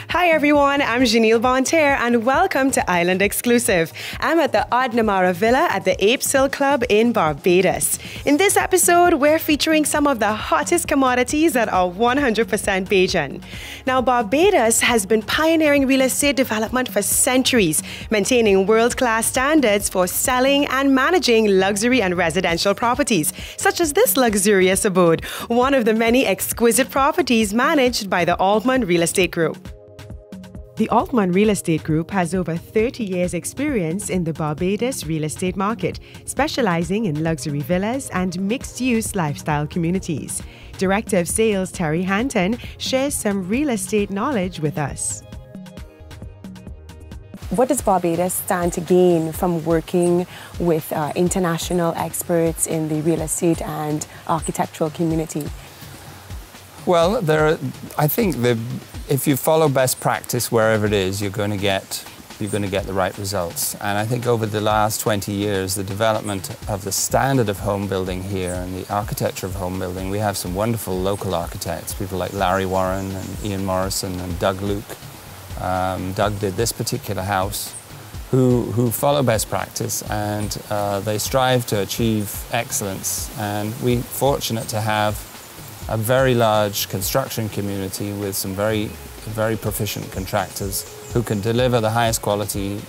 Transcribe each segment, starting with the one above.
Hi everyone, I'm Jeanille Bonterre and welcome to Island Exclusive. I'm at the Odd Namara Villa at the Apes Hill Club in Barbados. In this episode, we're featuring some of the hottest commodities that are 100% Bajan. Now, Barbados has been pioneering real estate development for centuries, maintaining world-class standards for selling and managing luxury and residential properties, such as this luxurious abode, one of the many exquisite properties managed by the Altman Real Estate Group. The Altman Real Estate Group has over 30 years' experience in the Barbados real estate market, specializing in luxury villas and mixed-use lifestyle communities. Director of Sales Terry Hanton shares some real estate knowledge with us. What does Barbados stand to gain from working with international experts in the real estate and architectural community? Well, I think if you follow best practice wherever it is, you're going to get the right results. And I think over the last 20 years, the development of the standard of home building here and the architecture of home building, we have some wonderful local architects, people like Larry Warren and Ian Morrison and Doug Luke. Doug did this particular house, who follow best practice, and they strive to achieve excellence. And we're fortunate to have a very large construction community with some very proficient contractors who can deliver the highest quality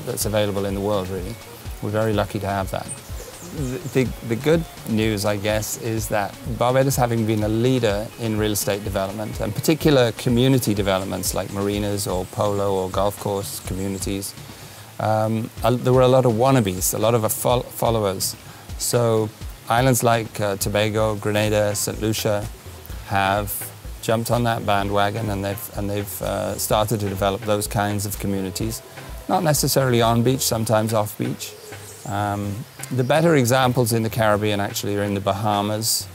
that's available in the world, really. We're very lucky to have that. The good news, I guess, is that Barbados, having been a leader in real estate development, and particular community developments like marinas or polo or golf course communities, there were a lot of wannabes, a lot of followers. So islands like Tobago, Grenada, St. Lucia have jumped on that bandwagon, and they've started to develop those kinds of communities. Not necessarily on beach, sometimes off beach. The better examples in the Caribbean actually are in the Bahamas,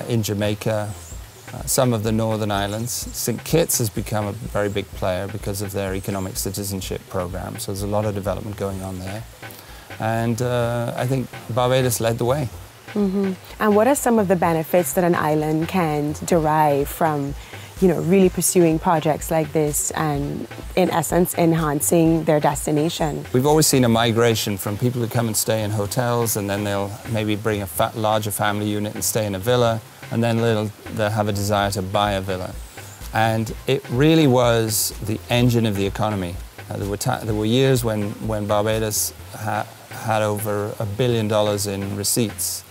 in Jamaica, some of the northern islands. St. Kitts has become a very big player because of their economic citizenship program, so there's a lot of development going on there. And I think Barbados led the way. Mm-hmm. And what are some of the benefits that an island can derive from, really pursuing projects like this and, in essence, enhancing their destination? We've always seen a migration from people who come and stay in hotels, and then they'll maybe bring a larger family unit and stay in a villa, and then they'll have a desire to buy a villa. And it really was the engine of the economy. There were years when Barbados had over $1 billion in receipts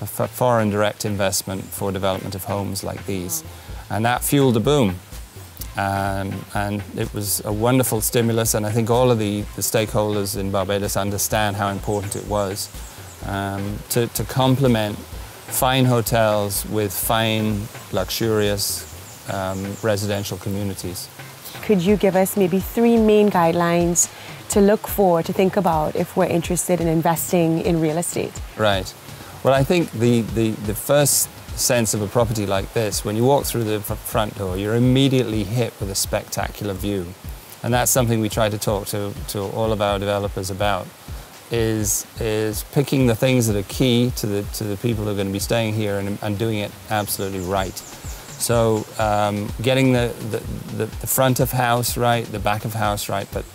for foreign direct investment for development of homes like these. And that fueled a boom. And it was a wonderful stimulus, and I think all of the stakeholders in Barbados understand how important it was to complement fine hotels with fine, luxurious residential communities. Could you give us maybe 3 main guidelines to look for, to think about if we're interested in investing in real estate? Right. Well, I think the first sense of a property like this, when you walk through the front door, you're immediately hit with a spectacular view. And that's something we try to talk to all of our developers about, is picking the things that are key to the people who are going to be staying here and doing it absolutely right. So getting the front of house right, the back of house right, but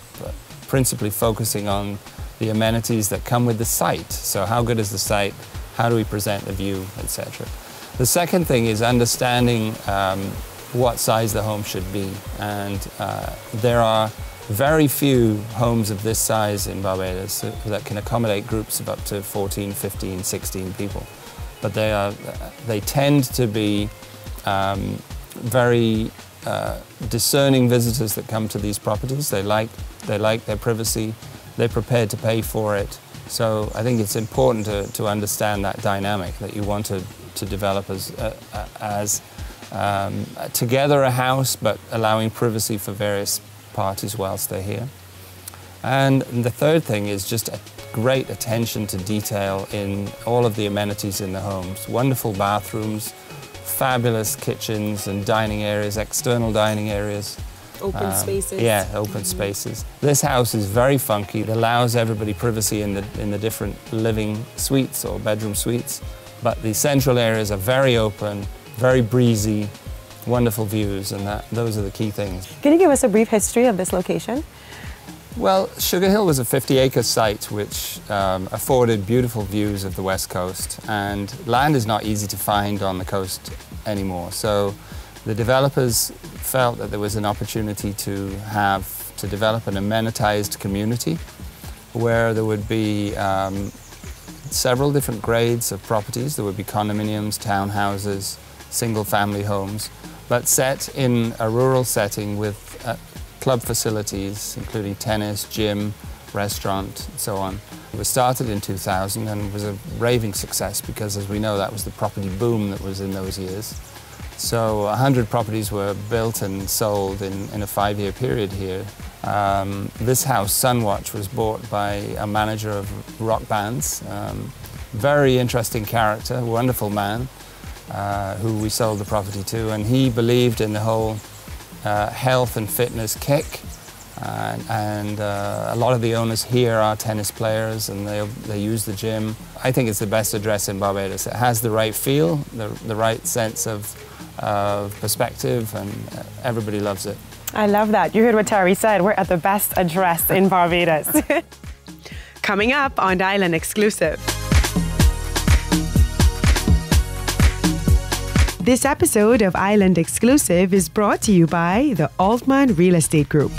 principally focusing on the amenities that come with the site. So how good is the site? How do we present the view, etc. The second thing is understanding what size the home should be. And there are very few homes of this size in Barbados that can accommodate groups of up to 14, 15, 16 people. But they tend to be very discerning visitors that come to these properties. They like their privacy. They're prepared to pay for it. So I think it's important to understand that dynamic, that you want to develop as together a house, but allowing privacy for various parties whilst they're here. And the third thing is just a great attention to detail in all of the amenities in the homes. Wonderful bathrooms, fabulous kitchens and dining areas, external dining areas. Open spaces. Yeah, open spaces. This house is very funky. It allows everybody privacy in the different living suites or bedroom suites. But the central areas are very open, very breezy, wonderful views, and those are the key things. Can you give us a brief history of this location? Well, Sugar Hill was a 50-acre site which afforded beautiful views of the west coast, and land is not easy to find on the coast anymore. So the developers felt that there was an opportunity to develop an amenitized community where there would be several different grades of properties. There would be condominiums, townhouses, single-family homes, but set in a rural setting with club facilities, including tennis, gym, restaurant, and so on. It was started in 2000 and was a raving success because, as we know, that was the property boom that was in those years. So 100 properties were built and sold in a 5-year period here. This house, Sunwatch, was bought by a manager of rock bands. Very interesting character, wonderful man, who we sold the property to, and he believed in the whole health and fitness kick, and a lot of the owners here are tennis players, and they use the gym. I think it's the best address in Barbados. It has the right feel, the right sense of perspective, and everybody loves it. I love that. You heard what Terry said. We're at the best address in Barbados. Coming up on Island Exclusive. This episode of Island Exclusive is brought to you by the Altman Real Estate Group.